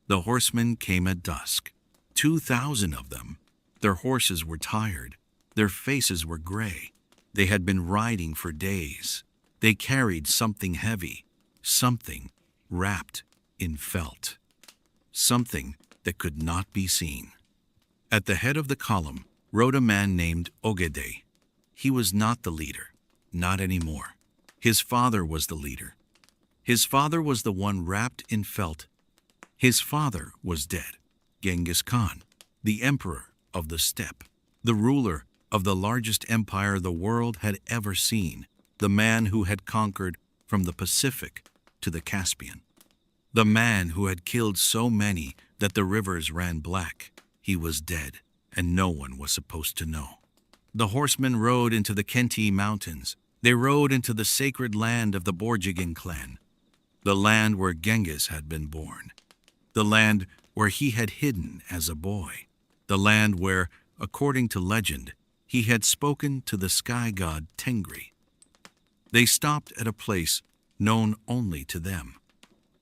The horsemen came at dusk. 2,000 of them. Their horses were tired. Their faces were gray. They had been riding for days. They carried something heavy, something wrapped in felt, something that could not be seen. At the head of the column rode a man named Ogede. He was not the leader, not anymore. His father was the leader. His father was the one wrapped in felt. His father was dead. Genghis Khan, the emperor of the steppe, the ruler of the largest empire the world had ever seen, the man who had conquered from the Pacific to the Caspian, the man who had killed so many that the rivers ran black. He was dead, and no one was supposed to know. The horsemen rode into the Khenti mountains. They rode into the sacred land of the Borjigin clan, the land where Genghis had been born, the land where he had hidden as a boy, the land where, according to legend, he had spoken to the sky god Tengri. They stopped at a place known only to them.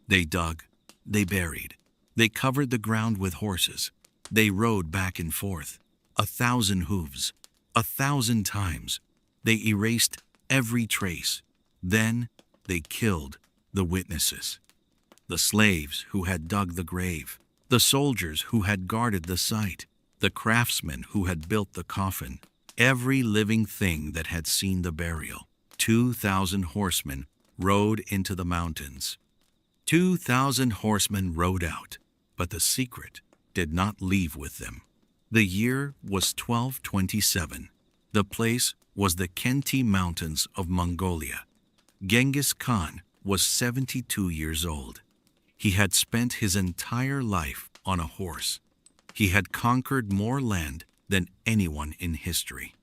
They dug, they buried, they covered the ground with horses. They rode back and forth, 1,000 hooves, 1,000 times. They erased every trace. Then they killed the witnesses, the slaves who had dug the grave, the soldiers who had guarded the site, the craftsmen who had built the coffin, every living thing that had seen the burial. 2,000 horsemen rode into the mountains. 2,000 horsemen rode out, but the secret did not leave with them. The year was 1227. The place was the Khenti Mountains of Mongolia. Genghis Khan was 72 years old. He had spent his entire life on a horse. He had conquered more land than anyone in history.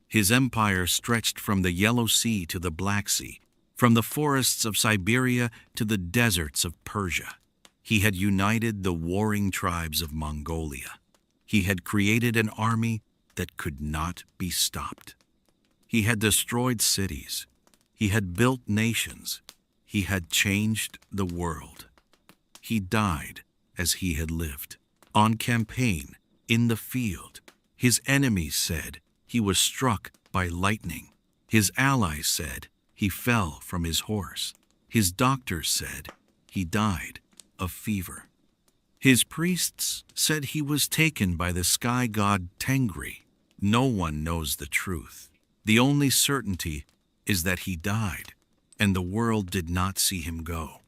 His empire stretched from the Yellow Sea to the Black Sea, from the forests of Siberia to the deserts of Persia. He had united the warring tribes of Mongolia. He had created an army that could not be stopped. He had destroyed cities. He had built nations. He had changed the world. He died as he had lived. On campaign, in the field, his enemies said he was struck by lightning. His allies said he fell from his horse. His doctors said he died of fever. His priests said he was taken by the sky god Tengri. No one knows the truth. The only certainty is that he died, and the world did not see him go.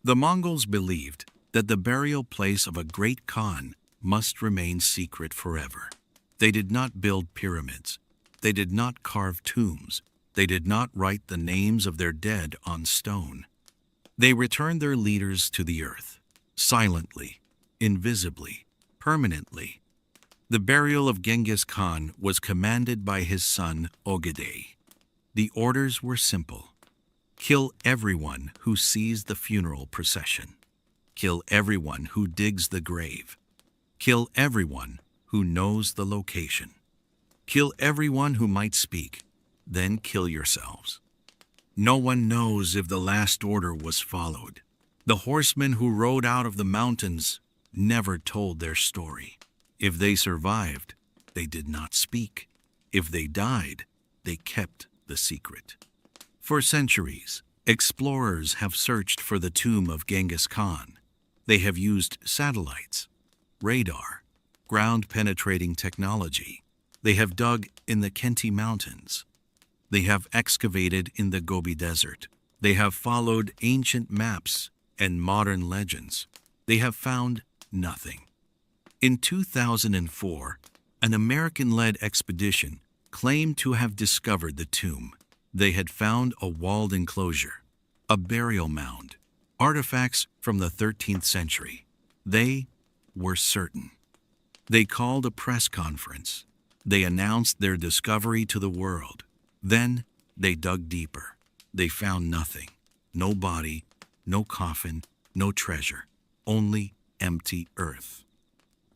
The Mongols believed that the burial place of a great Khan must remain secret forever. They did not build pyramids. They did not carve tombs. They did not write the names of their dead on stone. They returned their leaders to the earth, silently, invisibly, permanently. The burial of Genghis Khan was commanded by his son Ogedei. The orders were simple. Kill everyone who sees the funeral procession. Kill everyone who digs the grave. Kill everyone who knows the location. Kill everyone who might speak. Then kill yourselves. No one knows if the last order was followed. The horsemen who rode out of the mountains never told their story. If they survived, they did not speak. If they died, they kept the secret. For centuries, explorers have searched for the tomb of Genghis Khan. They have used satellites, radar, ground-penetrating technology. They have dug in the Khenti Mountains. They have excavated in the Gobi Desert. They have followed ancient maps and modern legends. They have found nothing. In 2004, an American-led expedition claimed to have discovered the tomb. They had found a walled enclosure, a burial mound, artifacts from the 13th century. They were certain. They called a press conference. They announced their discovery to the world. Then they dug deeper. They found nothing. No body, no coffin, no treasure, only empty earth.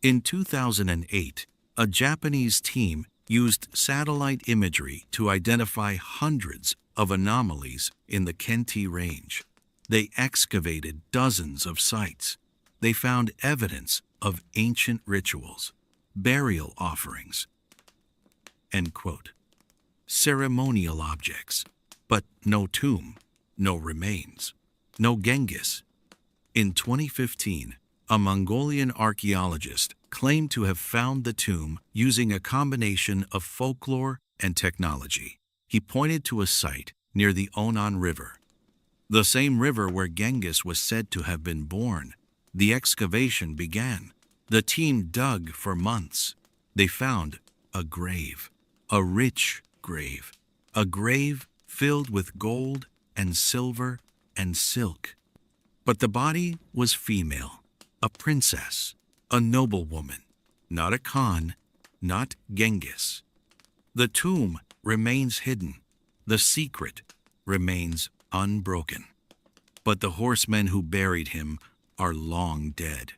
In 2008, a Japanese team used satellite imagery to identify hundreds of anomalies in the Khenti Range. They excavated dozens of sites, they found evidence of ancient rituals, burial offerings, end quote, ceremonial objects, but no tomb, no remains, no Genghis. In 2015, a Mongolian archaeologist claimed to have found the tomb using a combination of folklore and technology. He pointed to a site near the Onan River, the same river where Genghis was said to have been born. The excavation began. The team dug for months. They found a grave, a rich grave, a grave filled with gold and silver and silk. But the body was female, a princess, a noblewoman, not a Khan, not Genghis. The tomb remains hidden. The secret remains unbroken. But the horsemen who buried him are long dead.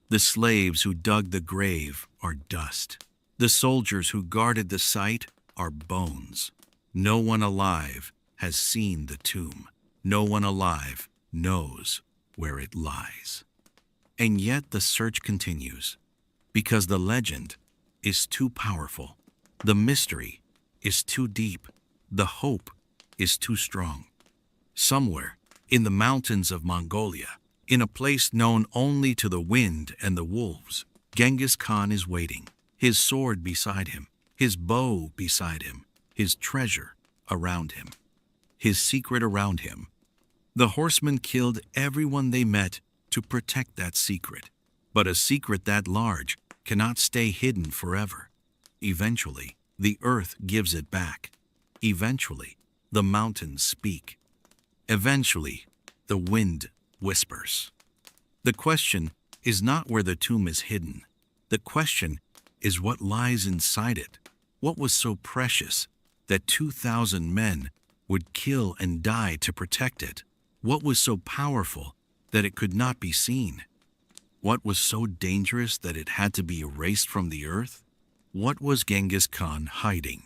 The slaves who dug the grave are dust. The soldiers who guarded the site are bones. No one alive has seen the tomb. No one alive knows where it lies. And yet the search continues, because the legend is too powerful. The mystery is too deep. The hope is too strong. Somewhere in the mountains of Mongolia, in a place known only to the wind and the wolves, Genghis Khan is waiting, his sword beside him, his bow beside him, his treasure around him, his secret around him. The horsemen killed everyone they met to protect that secret, but a secret that large cannot stay hidden forever. Eventually, the earth gives it back. Eventually, the mountains speak. Eventually, the wind whispers. The question is not where the tomb is hidden. The question is what lies inside it. What was so precious that 2,000 men would kill and die to protect it? What was so powerful that it could not be seen? What was so dangerous that it had to be erased from the earth? What was Genghis Khan hiding?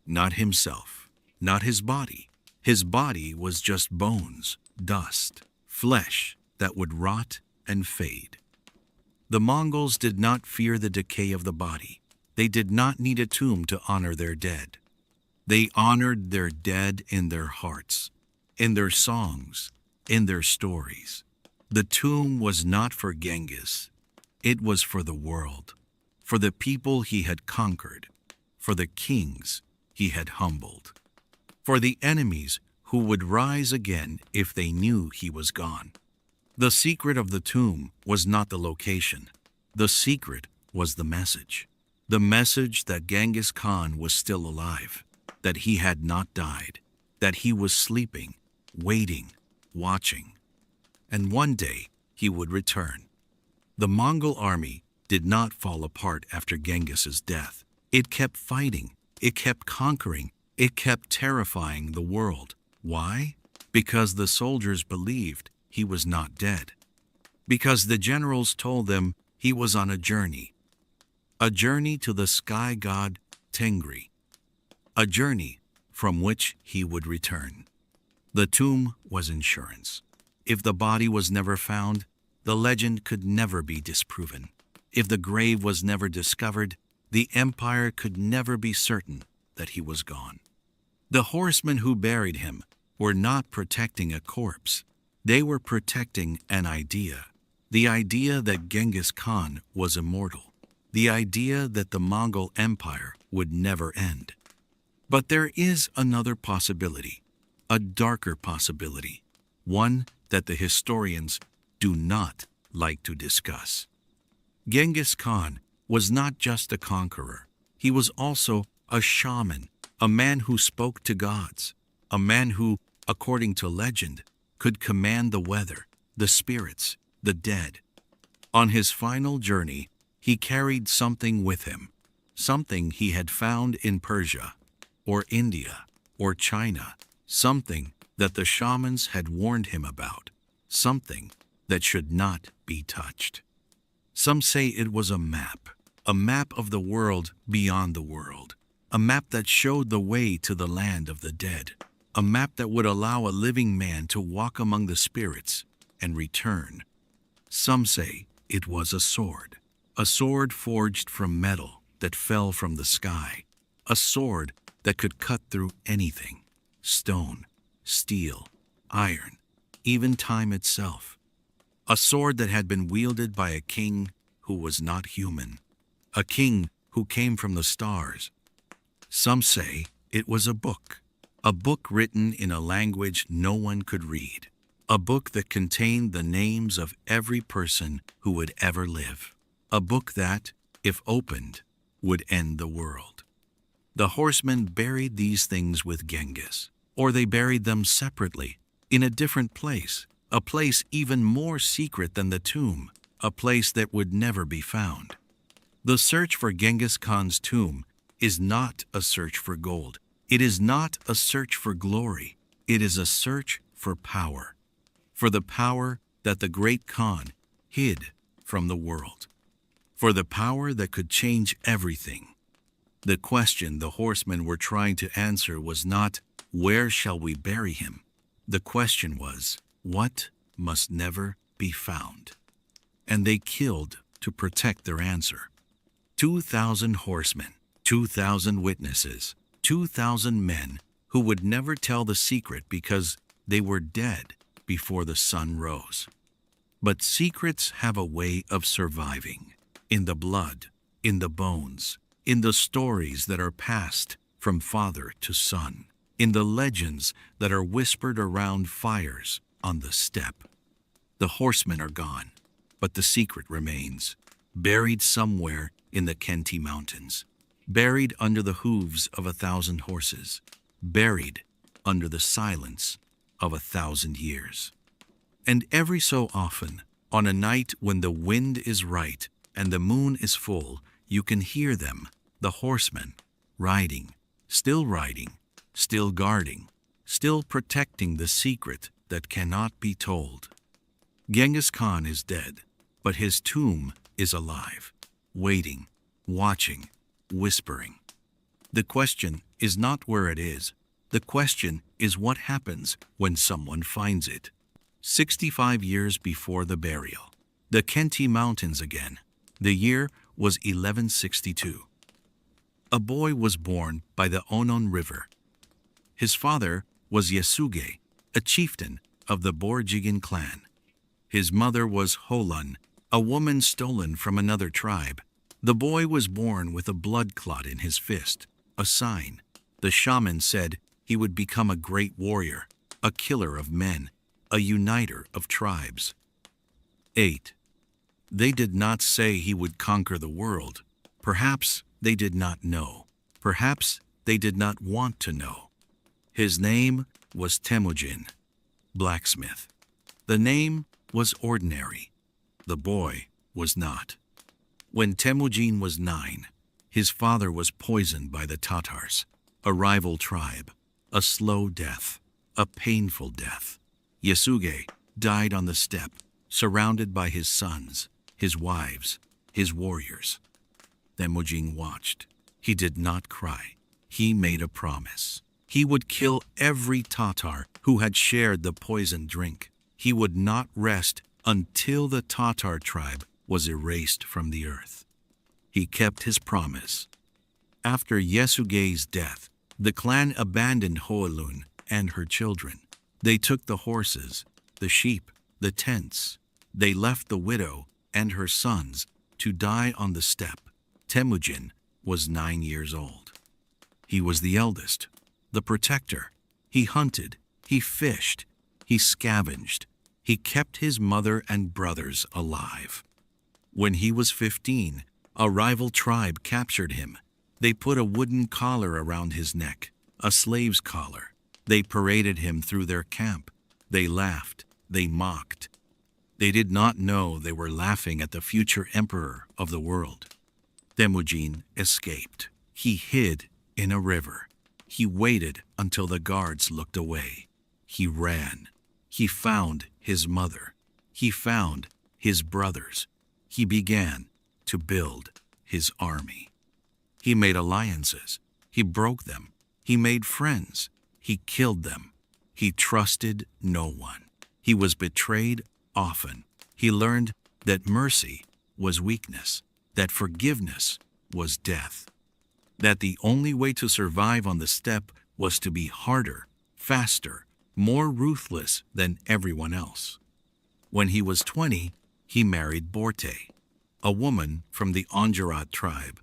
Not himself, not his body. His body was just bones, dust, flesh that would rot and fade. The Mongols did not fear the decay of the body. They did not need a tomb to honor their dead. They honored their dead in their hearts, in their songs, in their stories. The tomb was not for Genghis. It was for the world, for the people he had conquered, for the kings he had humbled, for the enemies who would rise again if they knew he was gone. The secret of the tomb was not the location. The secret was the message. The message that Genghis Khan was still alive, that he had not died, that he was sleeping, waiting, watching. And one day he would return. The Mongol army did not fall apart after Genghis's death. It kept fighting. It kept conquering. It kept terrifying the world. Why? Because the soldiers believed he was not dead. Because the generals told them he was on a journey to the sky god Tengri, a journey from which he would return. The tomb was insurance. If the body was never found, the legend could never be disproven. If the grave was never discovered, the empire could never be certain that he was gone. The horsemen who buried him were not protecting a corpse. They were protecting an idea. The idea that Genghis Khan was immortal. The idea that the Mongol Empire would never end. But there is another possibility, a darker possibility, one that the historians do not like to discuss. Genghis Khan was not just a conqueror. He was also a shaman, a man who spoke to gods, a man who, according to legend, could command the weather, the spirits, the dead. On his final journey, he carried something with him, something he had found in Persia, or India, or China, something that the shamans had warned him about, something that should not be touched. Some say it was a map of the world beyond the world, a map that showed the way to the land of the dead, a map that would allow a living man to walk among the spirits and return. Some say It was a sword forged from metal that fell from the sky, a sword that could cut through anything: stone, steel, iron, even time itself. A sword that had been wielded by a king who was not human, a king who came from the stars. Some say it was a book written in a language no one could read, a book that contained the names of every person who would ever live, a book that, if opened, would end the world. The horsemen buried these things with Genghis, or they buried them separately, in a different place, a place even more secret than the tomb, a place that would never be found. The search for Genghis Khan's tomb is not a search for gold. It is not a search for glory. It is a search for power, for the power that the great Khan hid from the world, for the power that could change everything. The question the horsemen were trying to answer was not, "Where shall we bury him?" The question was, "What must never be found?" And they killed to protect their answer. 2,000 horsemen, 2,000 witnesses, 2,000 men who would never tell the secret because they were dead before the sun rose. But secrets have a way of surviving, in the blood, in the bones, in the stories that are passed from father to son, in the legends that are whispered around fires on the steppe. The horsemen are gone, but the secret remains, buried somewhere in the Khenti Mountains, buried under the hooves of 1,000 horses, buried under the silence of 1,000 years. And every so often, on a night when the wind is right and the moon is full, you can hear them, the horsemen, riding, still guarding, still protecting the secret that cannot be told. Genghis Khan is dead, but his tomb is alive, waiting, watching, whispering. The question is not where it is. The question is what happens when someone finds it. 65 years before the burial, the Khenti Mountains again. The year was 1162. A boy was born by the Onon River. His father was Yasuge, a chieftain of the Borjigan clan. His mother was Holun, a woman stolen from another tribe. The boy was born with a blood clot in his fist, a sign. The shaman said he would become a great warrior, a killer of men, a uniter of tribes. 8. They did not say he would conquer the world. Perhaps they did not know. Perhaps they did not want to know. His name was Temujin, blacksmith. The name was ordinary. The boy was not. When Temujin was 9, his father was poisoned by the Tatars, a rival tribe, a slow death, a painful death. Yasuge died on the steppe, surrounded by his sons, his wives, his warriors. Temujin watched. He did not cry. He made a promise. He would kill every Tatar who had shared the poisoned drink. He would not rest until the Tatar tribe was erased from the earth. He kept his promise. After Yasuge's death, the clan abandoned Hoelun and her children. They took the horses, the sheep, the tents. They left the widow and her sons to die on the steppe. Temujin was 9 years old. He was the eldest, the protector. He hunted, he fished, he scavenged. He kept his mother and brothers alive. When he was 15, a rival tribe captured him. They put a wooden collar around his neck, a slave's collar. They paraded him through their camp. They laughed, they mocked. They did not know they were laughing at the future emperor of the world. Temujin escaped. He hid in a river. He waited until the guards looked away. He ran. He found his mother. He found his brothers. He began to build his army. He made alliances. He broke them. He made friends. He killed them. He trusted no one. He was betrayed often. He learned that mercy was weakness, that forgiveness was death, that the only way to survive on the steppe was to be harder, faster, more ruthless than everyone else. When he was 20, he married Borte, a woman from the Anjarat tribe.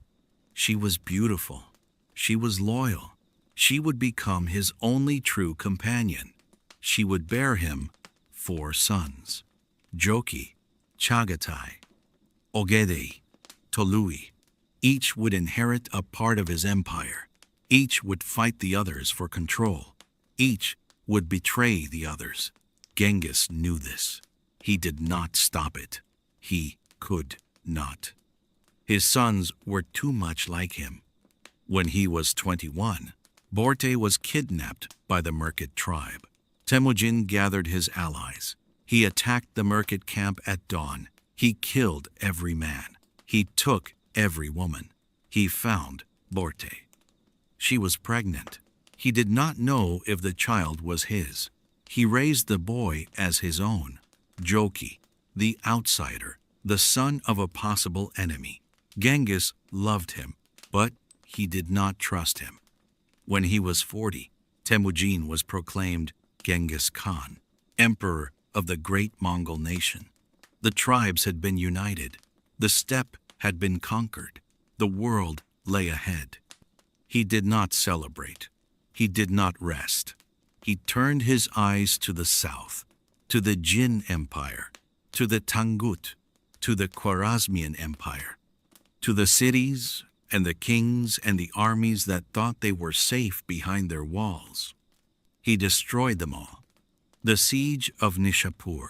She was beautiful. She was loyal. She would become his only true companion. She would bear him 4 sons: Joki, Chagatai, Ogedei, Tolui. Each would inherit a part of his empire. Each would fight the others for control. Each would betray the others. Genghis knew this. He did not stop it. He could not. His sons were too much like him. When he was 21, Borte was kidnapped by the Merkit tribe. Temujin gathered his allies. He attacked the Merkit camp at dawn. He killed every man. He took every woman. He found Borte. She was pregnant. He did not know if the child was his. He raised the boy as his own. Joki, the outsider, the son of a possible enemy. Genghis loved him, but he did not trust him. When he was 40, Temujin was proclaimed Genghis Khan, emperor of the great Mongol nation. The tribes had been united. The steppe had been conquered. The world lay ahead. He did not celebrate. He did not rest. He turned his eyes to the south, to the Jin Empire, to the Tangut, to the Khwarezmian Empire, to the cities and the kings and the armies that thought they were safe behind their walls. He destroyed them all. The siege of Nishapur.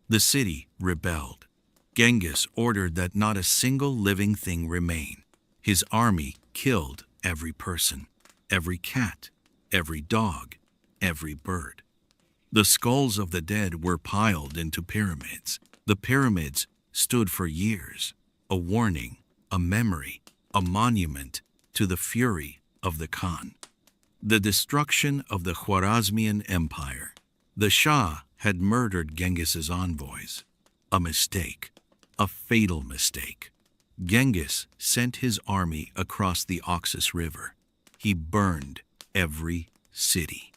The city rebelled. Genghis ordered that not a single living thing remain. His army killed every person, every cat, every dog, every bird. The skulls of the dead were piled into pyramids. The pyramids stood for years, a warning, a memory, a monument to the fury of the Khan. The destruction of the Khwarezmian Empire. The Shah had murdered Genghis's envoys. A mistake, a fatal mistake. Genghis sent his army across the Oxus River. He burned every city.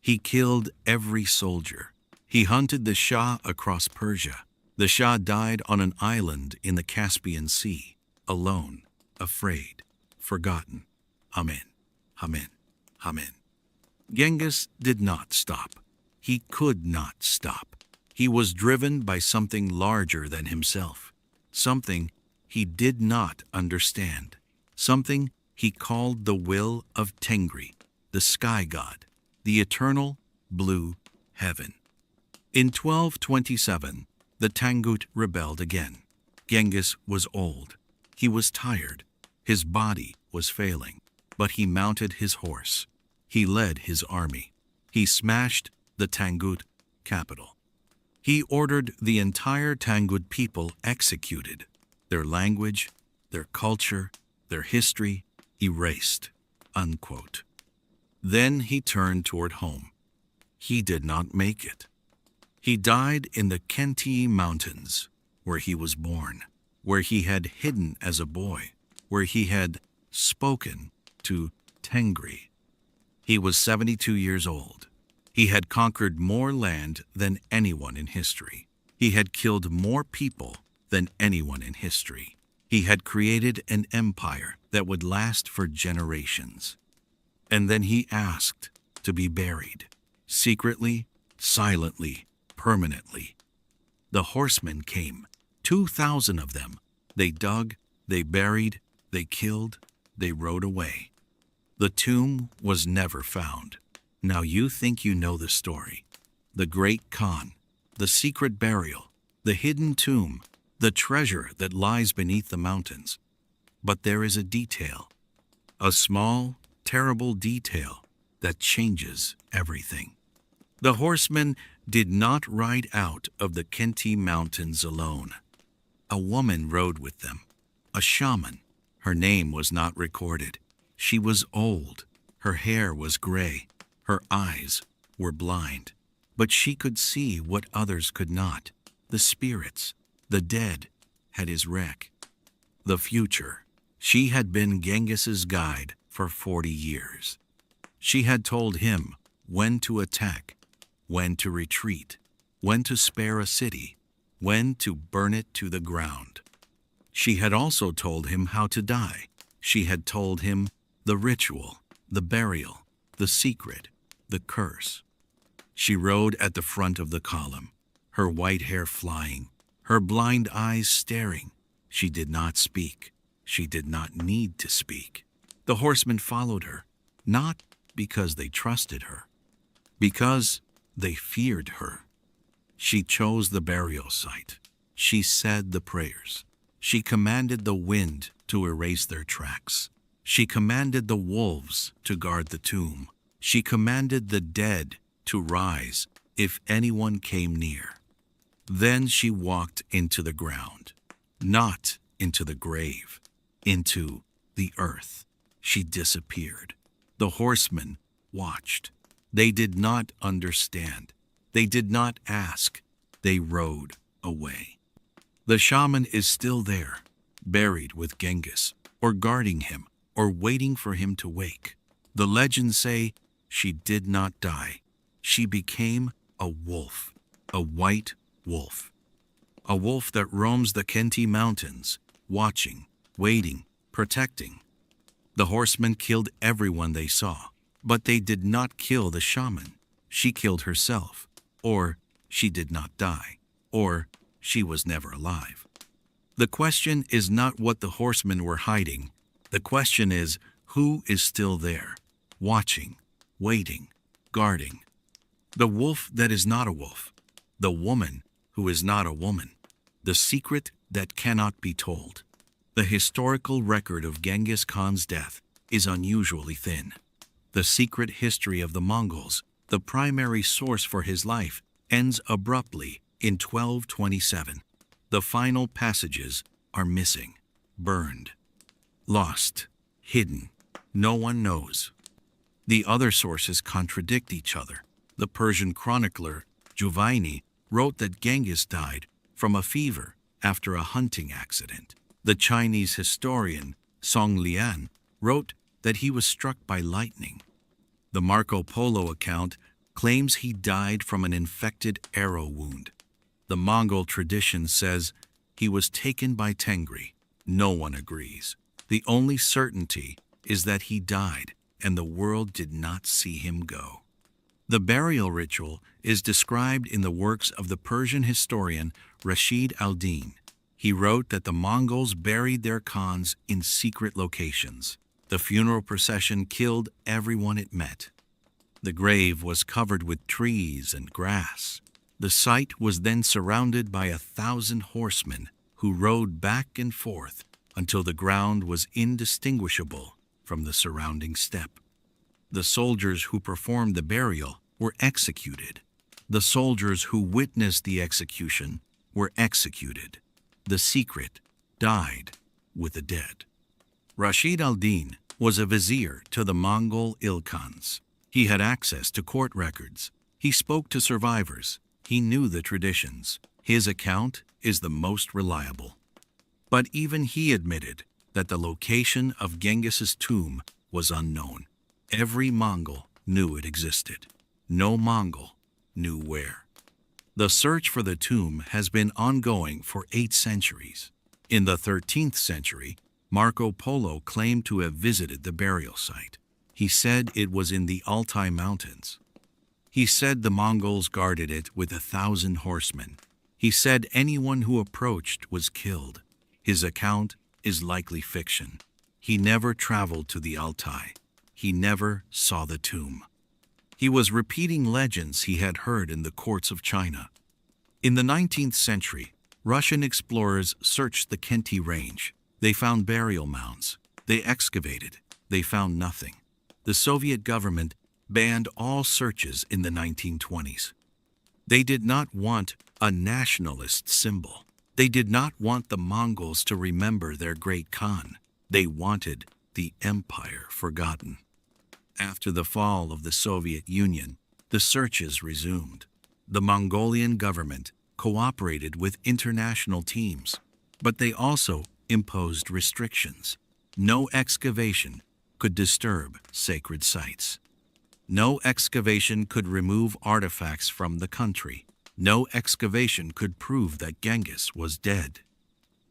He killed every soldier. He hunted the Shah across Persia. The Shah died on an island in the Caspian Sea, alone, afraid, forgotten. Amen, amen, amen. Genghis did not stop. He could not stop. He was driven by something larger than himself, something he did not understand, something he called the will of Tengri, the sky god, the eternal blue heaven. In 1227, the Tangut rebelled again. Genghis was old. He was tired. His body was failing. But he mounted his horse. He led his army. He smashed the Tangut capital. He ordered the entire Tangut people executed, their language, their culture, their history erased. Unquote. Then he turned toward home. He did not make it. He died in the Khenti Mountains, where he was born, where he had hidden as a boy, where he had spoken to Tengri. He was 72 years old. He had conquered more land than anyone in history. He had killed more people than anyone in history. He had created an empire that would last for generations. And then he asked to be buried, secretly, silently, permanently. The horsemen came, 2,000 of them. They dug, they buried, they killed, they rode away. The tomb was never found. Now you think you know the story. The great Khan, the secret burial, the hidden tomb, the treasure that lies beneath the mountains. But there is a detail, a small, terrible detail that changes everything. The horsemen did not ride out of the Khenti Mountains alone. A woman rode with them, a shaman. Her name was not recorded. She was old. Her hair was gray. Her eyes were blind. But she could see what others could not: the spirits, The dead had his wreck. The future. She had been Genghis's guide for 40 years. She had told him when to attack, when to retreat, when to spare a city, when to burn it to the ground. She had also told him how to die. She had told him the ritual, the burial, the secret, the curse. She rode at the front of the column, her white hair flying, her blind eyes staring. She did not speak. She did not need to speak. The horsemen followed her, not because they trusted her, because they feared her. She chose the burial site. She said the prayers. She commanded the wind to erase their tracks. She commanded the wolves to guard the tomb. She commanded the dead to rise if anyone came near. Then she walked into the ground, not into the grave, into the earth. She disappeared. The horsemen watched. They did not understand. They did not ask. They rode away. The shaman is still there, buried with Genghis, or guarding him, or waiting for him to wake. The legends say she did not die. She became a wolf, a white wolf. A wolf that roams the Khenti mountains, watching, waiting, protecting. The horsemen killed everyone they saw, but they did not kill the shaman. She killed herself, or she did not die, or she was never alive. The question is not what the horsemen were hiding. The question is, who is still there, watching, waiting, guarding? The wolf that is not a wolf, the woman who is not a woman, the secret that cannot be told. The historical record of Genghis Khan's death is unusually thin. The secret history of the Mongols, the primary source for his life, ends abruptly in 1227. The final passages are missing, burned, lost, hidden. No one knows. The other sources contradict each other. The Persian chronicler Juvaini wrote that Genghis died from a fever after a hunting accident. The Chinese historian Song Lian wrote that he was struck by lightning. The Marco Polo account claims he died from an infected arrow wound. The Mongol tradition says he was taken by Tengri. No one agrees. The only certainty is that he died and the world did not see him go. The burial ritual is described in the works of the Persian historian Rashid al-Din. He wrote that the Mongols buried their khans in secret locations. The funeral procession killed everyone it met. The grave was covered with trees and grass. The site was then surrounded by 1,000 horsemen who rode back and forth until the ground was indistinguishable from the surrounding steppe. The soldiers who performed the burial were executed. The soldiers who witnessed the execution were executed. The secret died with the dead. Rashid al-Din was a vizier to the Mongol Ilkhans. He had access to court records. He spoke to survivors. He knew the traditions. His account is the most reliable. But even he admitted that the location of Genghis's tomb was unknown. Every Mongol knew it existed. No Mongol knew where. The search for the tomb has been ongoing for 8 centuries. In the 13th century, Marco Polo claimed to have visited the burial site. He said it was in the Altai Mountains. He said the Mongols guarded it with 1,000 horsemen. He said anyone who approached was killed. His account is likely fiction. He never traveled to the Altai. He never saw the tomb. He was repeating legends he had heard in the courts of China. In the 19th century, Russian explorers searched the Khenti range. They found burial mounds. They excavated. They found nothing. The Soviet government banned all searches in the 1920s. They did not want a nationalist symbol. They did not want the Mongols to remember their great Khan. They wanted the empire forgotten. After the fall of the Soviet Union, the searches resumed. The Mongolian government cooperated with international teams, but they also imposed restrictions. No excavation could disturb sacred sites. No excavation could remove artifacts from the country. No excavation could prove that Genghis was dead.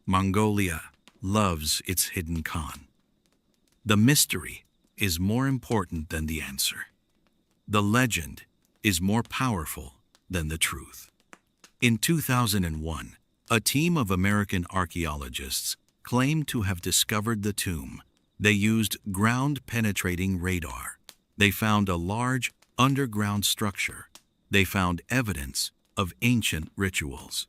Mongolia loves its hidden Khan. The mystery is more important than the answer. The legend is more powerful than the truth. In 2001, a team of American archaeologists claimed to have discovered the tomb. They used ground-penetrating radar. They found a large underground structure. They found evidence of ancient rituals.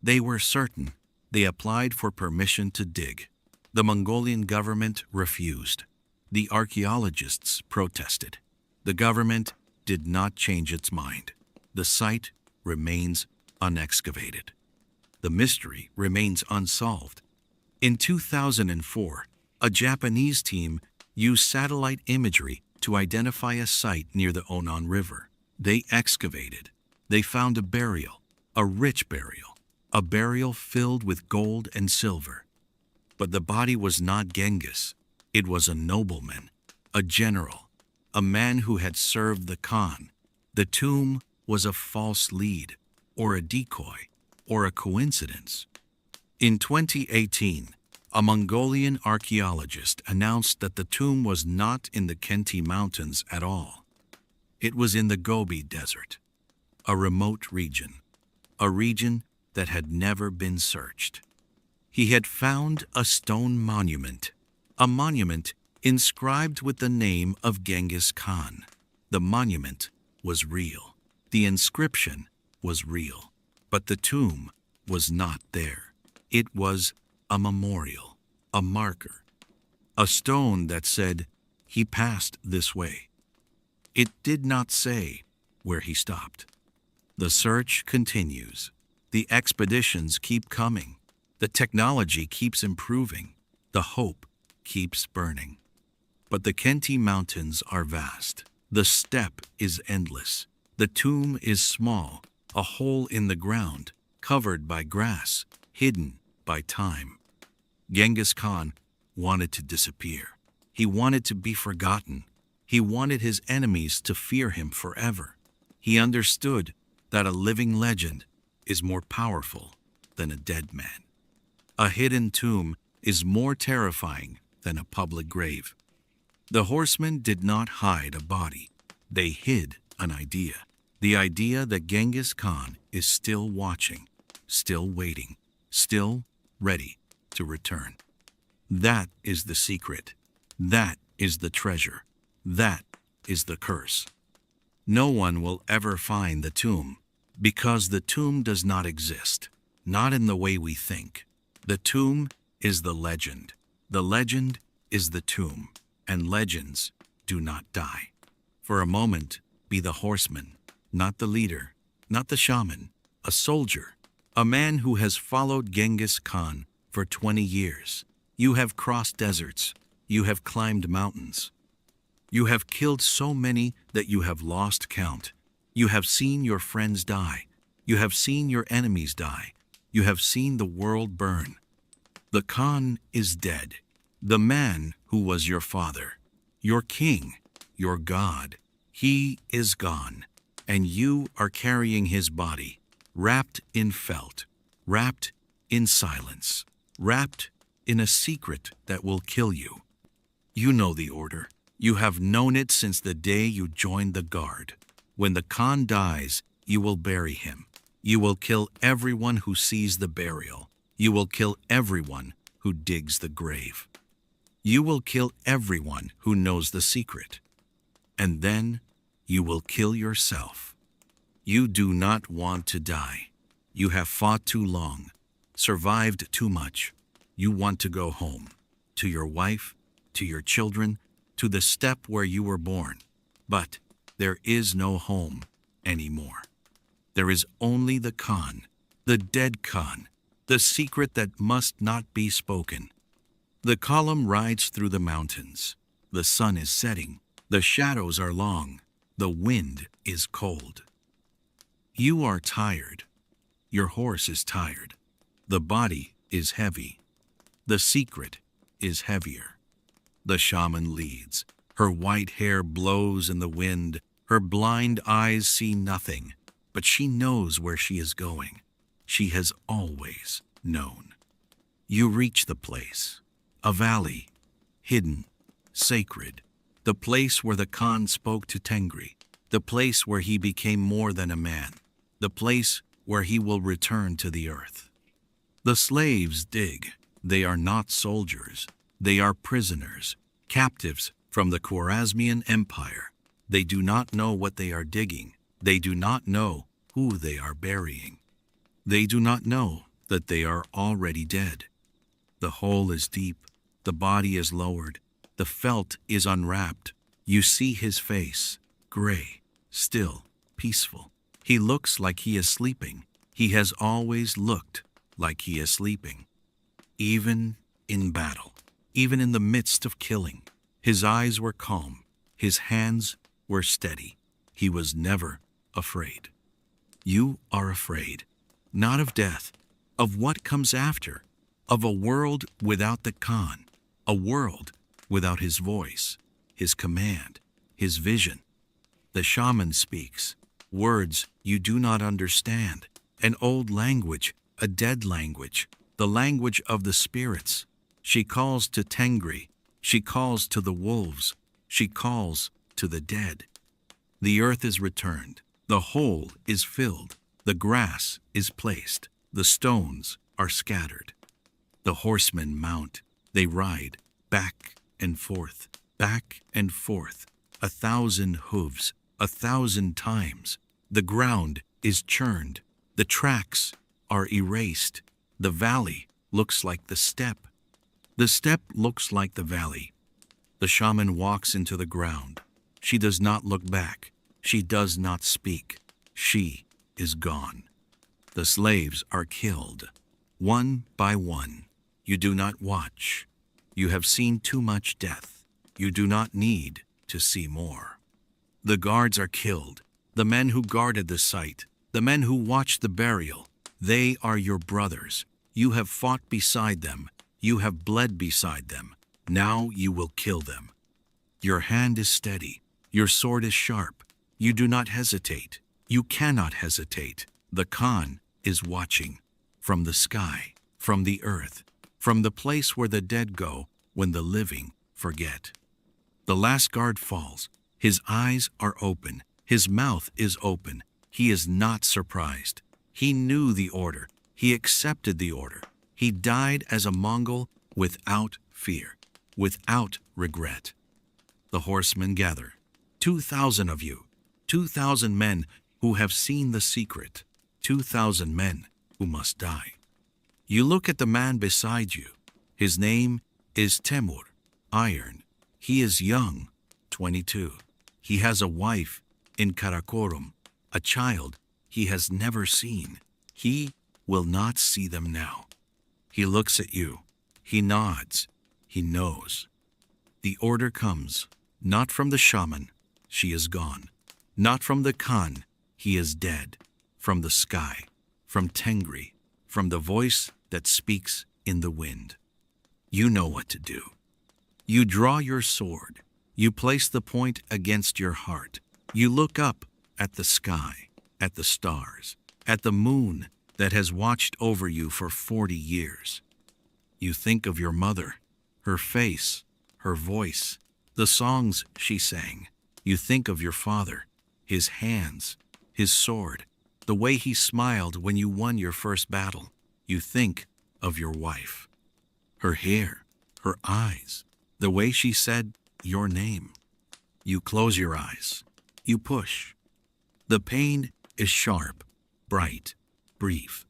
They were certain. They applied for permission to dig. The Mongolian government refused. The archaeologists protested. The government did not change its mind. The site remains unexcavated. The mystery remains unsolved. In 2004, a Japanese team used satellite imagery to identify a site near the Onan River. They excavated. They found a burial, a rich burial, a burial filled with gold and silver. But the body was not Genghis. It was a nobleman, a general, a man who had served the Khan. The tomb was a false lead, or a decoy, or a coincidence. In 2018, a Mongolian archaeologist announced that the tomb was not in the Khenti Mountains at all. It was in the Gobi Desert, a remote region, a region that had never been searched. He had found a stone monument, a monument inscribed with the name of Genghis Khan. The monument was real. The inscription was real. But the tomb was not there. It was a memorial, a marker, a stone that said, "He passed this way." It did not say where he stopped. The search continues. The expeditions keep coming. The technology keeps improving. The hope keeps burning. But the Khenti Mountains are vast. The steppe is endless. The tomb is small, a hole in the ground, covered by grass, hidden by time. Genghis Khan wanted to disappear. He wanted to be forgotten. He wanted his enemies to fear him forever. He understood that a living legend is more powerful than a dead man. A hidden tomb is more terrifying than a public grave. The horsemen did not hide a body. They hid an idea. The idea that Genghis Khan is still watching, still waiting, still ready to return. That is the secret. That is the treasure. That is the curse. No one will ever find the tomb, because the tomb does not exist, not in the way we think. The tomb is the legend. The legend is the tomb, and legends do not die. For a moment, be the horseman, not the leader, not the shaman, a soldier, a man who has followed Genghis Khan for 20 years. You have crossed deserts. You have climbed mountains. You have killed so many that you have lost count. You have seen your friends die. You have seen your enemies die. You have seen the world burn. The Khan is dead. The man who was your father, your king, your god, he is gone. And you are carrying his body, wrapped in felt, wrapped in silence, wrapped in a secret that will kill you. You know the order. You have known it since the day you joined the guard. When the Khan dies, you will bury him. You will kill everyone who sees the burial. You will kill everyone who digs the grave. You will kill everyone who knows the secret. And then you will kill yourself. You do not want to die. You have fought too long, survived too much. You want to go home, to your wife, to your children, to the steppe where you were born. But there is no home anymore. There is only the Khan, the dead Khan, the secret that must not be spoken. The column rides through the mountains. The sun is setting. The shadows are long. The wind is cold. You are tired. Your horse is tired. The body is heavy. The secret is heavier. The shaman leads. Her white hair blows in the wind. Her blind eyes see nothing, but she knows where she is going. She has always known. You reach the place, a valley, hidden, sacred, the place where the Khan spoke to Tengri, the place where he became more than a man, the place where he will return to the earth. The slaves dig. They are not soldiers. They are prisoners, captives from the Khwarezmian Empire. They do not know what they are digging. They do not know who they are burying. They do not know that they are already dead. The hole is deep. The body is lowered. The felt is unwrapped. You see his face, gray, still, peaceful. He looks like he is sleeping. He has always looked like he is sleeping. Even in battle, even in the midst of killing, his eyes were calm. His hands were steady. He was never afraid. You are afraid, not of death, of what comes after, of a world without the Khan, a world without his voice, his command, his vision. The shaman speaks, words you do not understand, an old language, a dead language, the language of the spirits. She calls to Tengri, she calls to the wolves, she calls to the dead. The earth is returned, the hole is filled, the grass is placed, the stones are scattered. The horsemen mount, they ride, back and forth, 1,000 hooves, 1,000 times. The ground is churned, the tracks are erased. The valley looks like the steppe. The steppe looks like the valley. The shaman walks into the ground. She does not look back. She does not speak. She is gone. The slaves are killed, one by one. You do not watch. You have seen too much death. You do not need to see more. The guards are killed, the men who guarded the site, the men who watched the burial. They are your brothers. You have fought beside them. You have bled beside them. Now you will kill them. Your hand is steady. Your sword is sharp. You do not hesitate. You cannot hesitate. The Khan is watching from the sky, from the earth, from the place where the dead go when the living forget. The last guard falls. His eyes are open. His mouth is open. He is not surprised. He knew the order. He accepted the order. He died as a Mongol without fear, without regret. The horsemen gather. 2,000 of you, 2,000 men who have seen the secret, 2,000 men who must die. You look at the man beside you. His name is Temur, Iron. He is young, 22. He has a wife in Karakorum, a child he has never seen. He will not see them now. He looks at you. He nods. He knows. The order comes, not from the shaman. She is gone. Not from the Khan. He is dead. From the sky. From Tengri. From the voice that speaks in the wind. You know what to do. You draw your sword. You place the point against your heart. You look up at the sky, at the stars, at the moon that has watched over you for 40 years. You think of your mother, her face, her voice, the songs she sang. You think of your father, his hands, his sword, the way he smiled when you won your first battle. You think of your wife, her hair, her eyes, the way she said your name. You close your eyes. You push. The pain is sharp, bright, brief.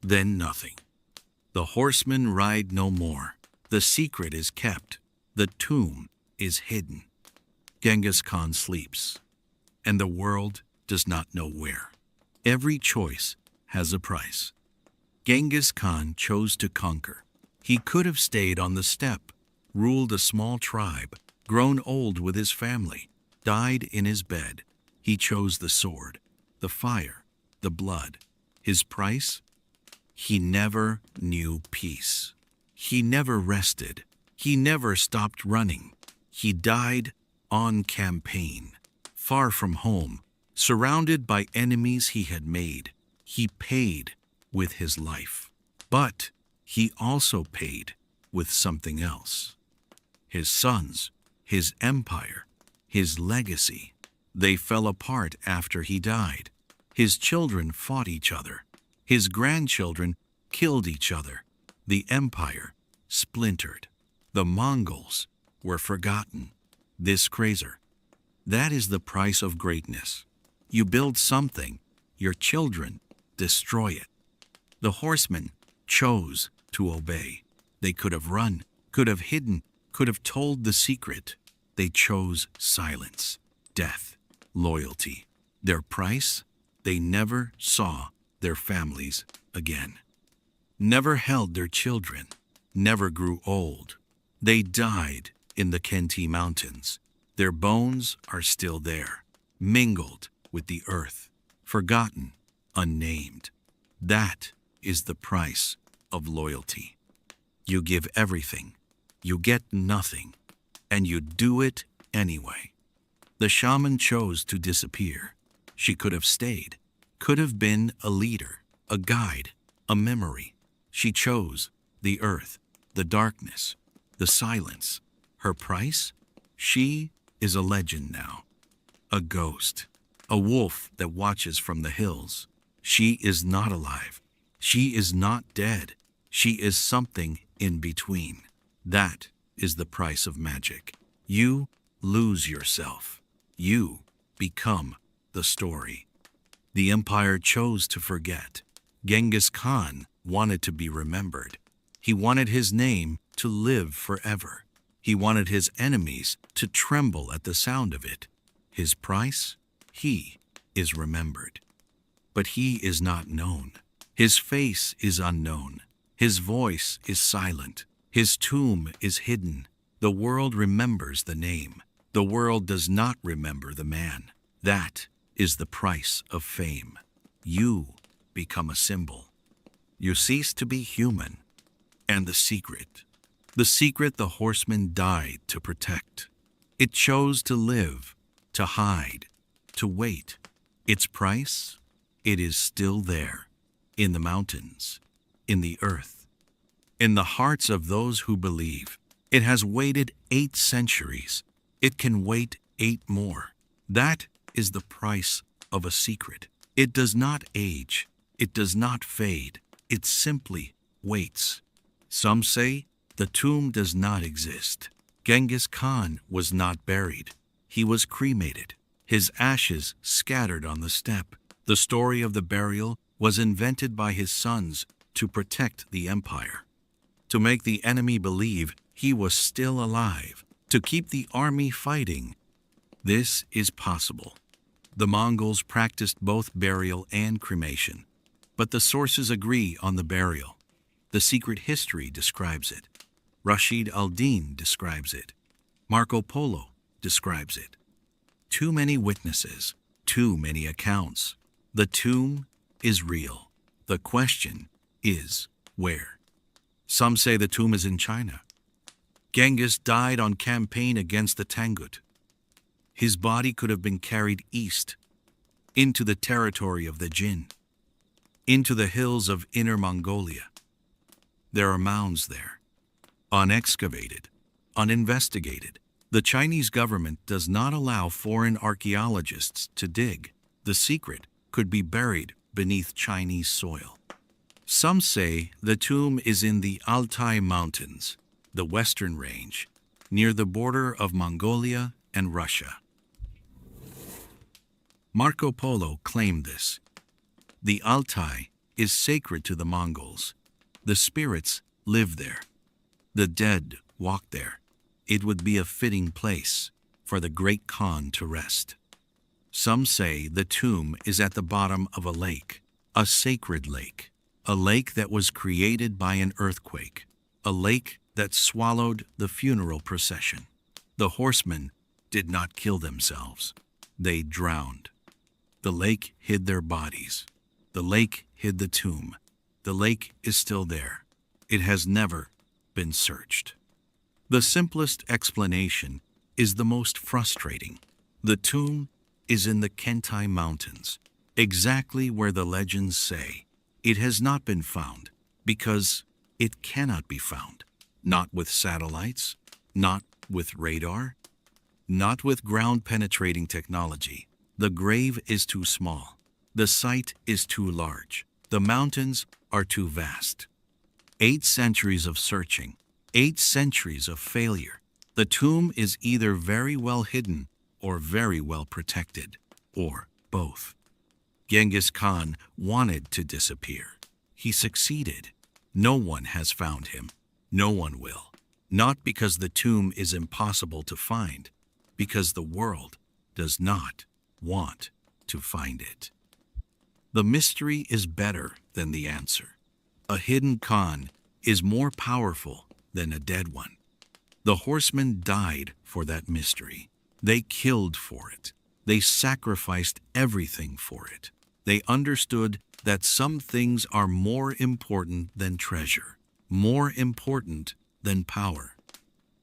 Then nothing. The horsemen ride no more. The secret is kept. The tomb is hidden. Genghis Khan sleeps, and the world does not know where. Every choice has a price. Genghis Khan chose to conquer. He could have stayed on the steppe, ruled a small tribe, grown old with his family, died in his bed. He chose the sword, the fire, the blood. His price? He never knew peace. He never rested. He never stopped running. He died on campaign, far from home, surrounded by enemies he had made. He paid with his life. But he also paid with something else. His sons, his empire, his legacy, they fell apart after he died. His children fought each other. His grandchildren killed each other. The empire splintered. The Mongols were forgotten. This crazer. That is the price of greatness. You build something, your children destroy it. The horsemen chose to obey. They could have run, could have hidden, could have told the secret. They chose silence, death, loyalty. Their price? They never saw their families again. Never held their children, never grew old. They died in the Khenti Mountains. Their bones are still there, mingled with the earth, forgotten, unnamed. That is the price of loyalty. You give everything, you get nothing, and you do it anyway. The shaman chose to disappear. She could have stayed, could have been a leader, a guide, a memory. She chose the earth, the darkness, the silence. Her price? She is a legend now, a ghost, a wolf that watches from the hills. She is not alive. She is not dead. She is something in between. That is the price of magic. You lose yourself. You become the story. The empire chose to forget. Genghis Khan wanted to be remembered. He wanted his name to live forever. He wanted his enemies to tremble at the sound of it. His price? He is remembered. But he is not known. His face is unknown. His voice is silent. His tomb is hidden. The world remembers the name. The world does not remember the man. That is the price of fame. You become a symbol. You cease to be human. And the secret the horseman died to protect. It chose to live, to hide, to wait. Its price? It is still there, in the mountains, in the earth, in the hearts of those who believe. It has waited 8 centuries. It can wait 8 more. That is the price of a secret. It does not age. It does not fade. It simply waits. Some say the tomb does not exist. Genghis Khan was not buried. He was cremated. His ashes scattered on the steppe. The story of the burial was invented by his sons to protect the empire, to make the enemy believe he was still alive, to keep the army fighting. This is possible. The Mongols practiced both burial and cremation, but the sources agree on the burial. The secret history describes it. Rashid al-Din describes it. Marco Polo describes it. Too many witnesses, too many accounts. The tomb is real. The question is where? Some say the tomb is in China. Genghis died on campaign against the Tangut. His body could have been carried east, into the territory of the Jin, into the hills of Inner Mongolia. There are mounds there, unexcavated, uninvestigated. The Chinese government does not allow foreign archaeologists to dig. The secret could be buried beneath Chinese soil. Some say the tomb is in the Altai Mountains, the western range, near the border of Mongolia and Russia. Marco Polo claimed this. The Altai is sacred to the Mongols. The spirits live there. The dead walk there. It would be a fitting place for the great Khan to rest. Some say the tomb is at the bottom of a lake, a sacred lake, a lake that was created by an earthquake, a lake that swallowed the funeral procession. The horsemen did not kill themselves. They drowned. The lake hid their bodies. The lake hid the tomb. The lake is still there. It has never been searched. The simplest explanation is the most frustrating. The tomb is in the Kentai Mountains, exactly where the legends say. It has not been found because it cannot be found. Not with satellites, not with radar, not with ground-penetrating technology. The grave is too small. The site is too large. The mountains are too vast. 8 centuries of searching, 8 centuries of failure. The tomb is either very well hidden or very well protected, or both. Genghis Khan wanted to disappear. He succeeded. No one has found him. No one will. Not because the tomb is impossible to find, because the world does not want to find it. The mystery is better than the answer. A hidden Khan is more powerful than a dead one. The horsemen died for that mystery. They killed for it. They sacrificed everything for it. They understood that some things are more important than treasure, more important than power,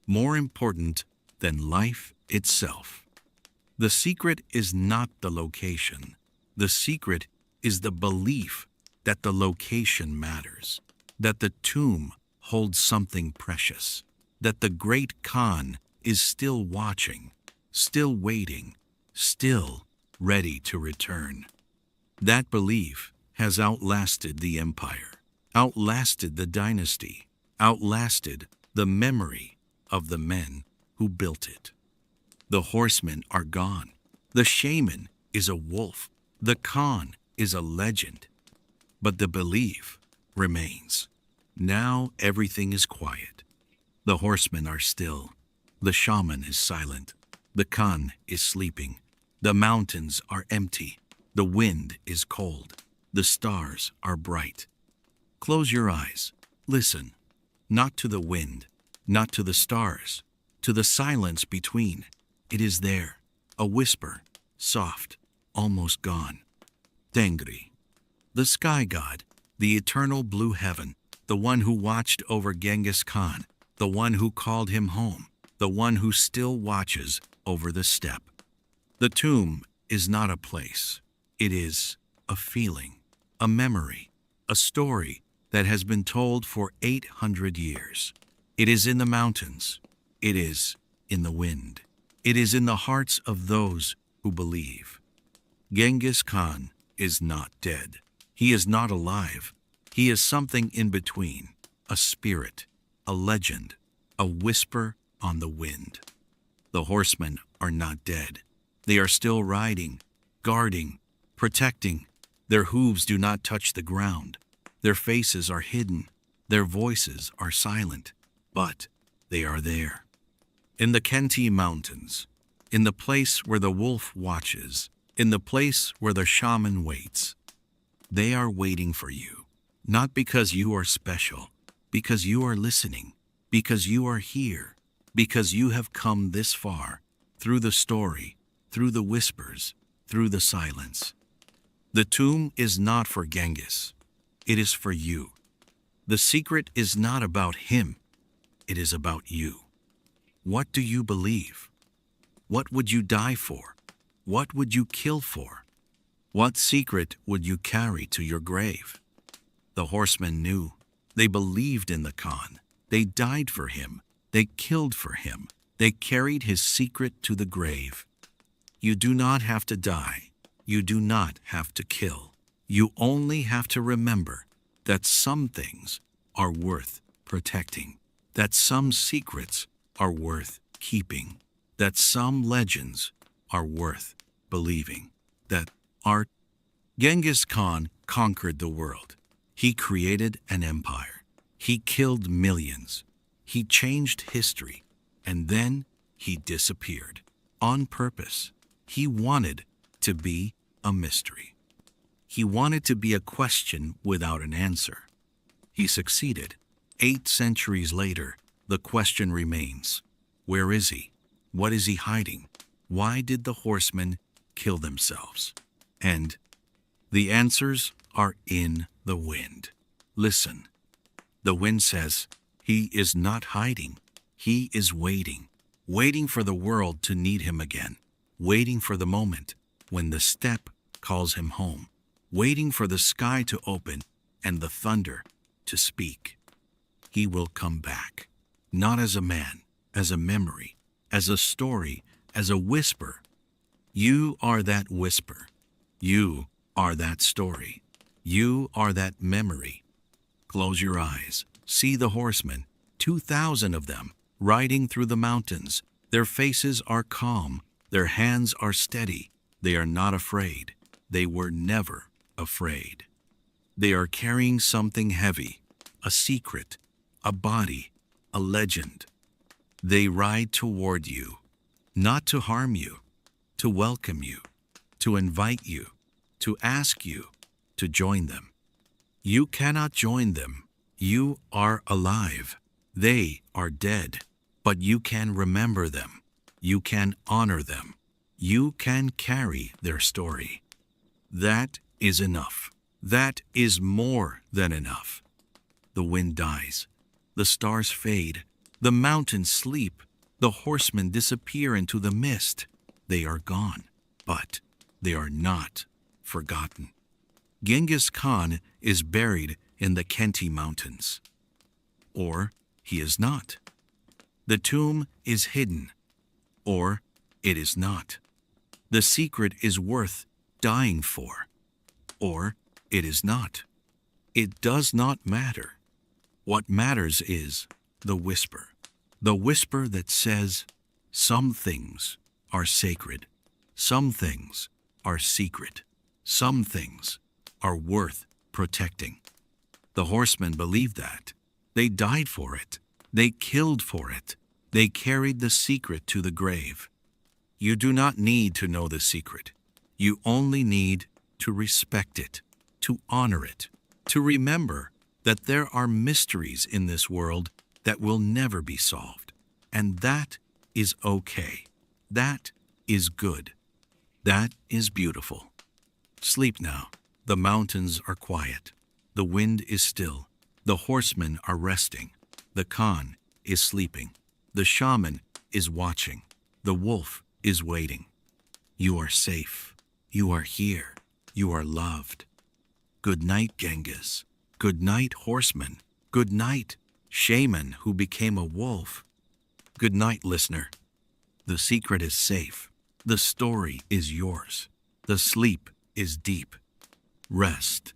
more important than life itself. The secret is not the location. The secret is the belief that the location matters, that the tomb holds something precious, that the great Khan is still watching, still waiting, still ready to return. That belief has outlasted the empire, outlasted the dynasty, outlasted the memory of the men who built it. The horsemen are gone. The shaman is a wolf. The Khan is a legend. But the belief remains. Now everything is quiet. The horsemen are still. The shaman is silent. The Khan is sleeping. The mountains are empty. The wind is cold. The stars are bright. Close your eyes. Listen. Not to the wind, not to the stars, to the silence between. It is there, a whisper, soft, almost gone. Tengri, the sky god, the eternal blue heaven, the one who watched over Genghis Khan, the one who called him home, the one who still watches over the steppe. The tomb is not a place. It is a feeling, a memory, a story that has been told for 800 years. It is in the mountains. It is in the wind. It is in the hearts of those who believe. Genghis Khan is not dead. He is not alive. He is something in between, a spirit, a legend, a whisper on the wind. The horsemen are not dead. They are still riding, guarding, protecting. Their hooves do not touch the ground. Their faces are hidden. Their voices are silent. But they are there. In the Kentai Mountains, in the place where the wolf watches, in the place where the shaman waits. They are waiting for you, not because you are special, because you are listening, because you are here, because you have come this far, through the story, through the whispers, through the silence. The tomb is not for Genghis. It is for you. The secret is not about him. It is about you. What do you believe? What would you die for? What would you kill for? What secret would you carry to your grave? The horsemen knew. They believed in the Khan. They died for him. They killed for him. They carried his secret to the grave. You do not have to die. You do not have to kill. You only have to remember that some things are worth protecting, that some secrets are worth keeping, that some legends are worth believing, that art. Genghis Khan conquered the world. He created an empire. He killed millions. He changed history. And then he disappeared. On purpose. He wanted to be a mystery. He wanted to be a question without an answer. He succeeded. 8 centuries later, the question remains. Where is he? What is he hiding? Why did the horsemen kill themselves? And the answers are in the wind. Listen. The wind says, he is not hiding. He is waiting. Waiting for the world to need him again. Waiting for the moment when the steppe calls him home. Waiting for the sky to open and the thunder to speak. He will come back. Not as a man, as a memory, as a story, as a whisper. You are that whisper. You are that story. You are that memory. Close your eyes. See the horsemen, 2,000 of them, riding through the mountains. Their faces are calm. Their hands are steady. They are not afraid. They were never afraid. They are carrying something heavy, a secret, a body, a legend. They ride toward you, not to harm you, to welcome you, to invite you, to ask you to join them. You cannot join them. You are alive. They are dead, but you can remember them. You can honor them. You can carry their story. That is enough. That is more than enough. The wind dies. The stars fade. The mountains sleep. The horsemen disappear into the mist. They are gone, but they are not forgotten. Genghis Khan is buried in the Khenti Mountains. Or he is not. The tomb is hidden. Or it is not. The secret is worth dying for. Or it is not. It does not matter. What matters is the whisper. The whisper that says, some things are sacred. Some things are secret. Some things are worth protecting. The horsemen believed that. They died for it. They killed for it. They carried the secret to the grave. You do not need to know the secret. You only need to respect it, to honor it, to remember that there are mysteries in this world that will never be solved. And that is okay. That is good. That is beautiful. Sleep now. The mountains are quiet. The wind is still. The horsemen are resting. The Khan is sleeping. The shaman is watching. The wolf is waiting. You are safe. You are here. You are loved. Good night, Genghis. Good night, horseman. Good night, shaman who became a wolf. Good night, listener. The secret is safe. The story is yours. The sleep is deep. Rest.